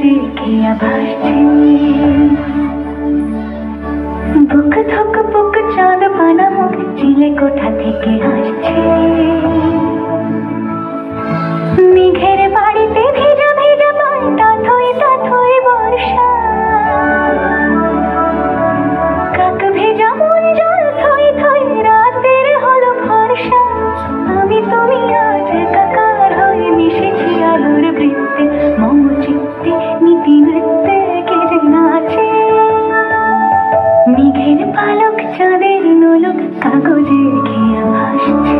কাগজে খেয়া ভাসছে, বুক ধক বুক চাঁদ পানা মুখ চিলে কোঠা থেকে হাসছে। মেঘের বাড়িতে ভেজা ভেজা পায় তাথই তাথই বর্ষা, কাক ভেজা মন জল থই থই রাতের হলো ভরসা। আমি তুমি আজ একাকার হয়ে মিশেছি আলোর বৃত্তে, মম চিত্তে নীতি নৃত্যে কে যে নাচে। মেঘের পালক চাঁদের নোলক কাগজে খেয়া ভাসছে।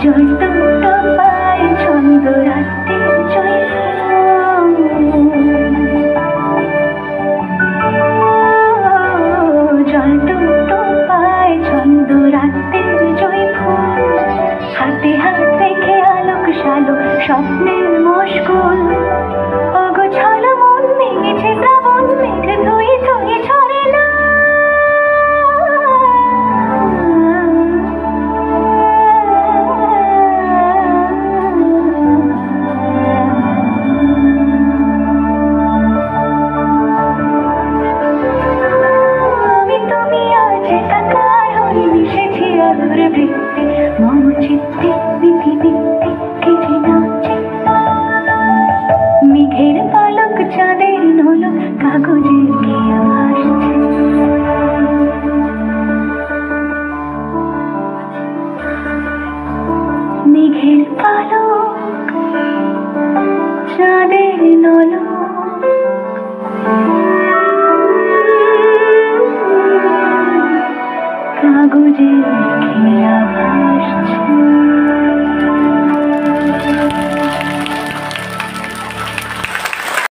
জল টুকটো পায় ছন্দ রাতে জয়, জল টুকটো পায় ছন্দ রাতে জয় ফুল। হাতে হাত রেখে আলোক শালোক স্বপ্নের মশগুল, অগোছালো মন ভেঙেছে শ্রাবণ মেঘ ধুয়ে ধুয়ে ঝরে না। মম চিত্তে নীতি নৃত্যে কে যে নাচে। মেঘের পালক চাঁদের নোলক কাগজে খেয়া ভাসছে। মেঘের পালক চাঁদের নোলক কাগজে খেয়া ভাসছে।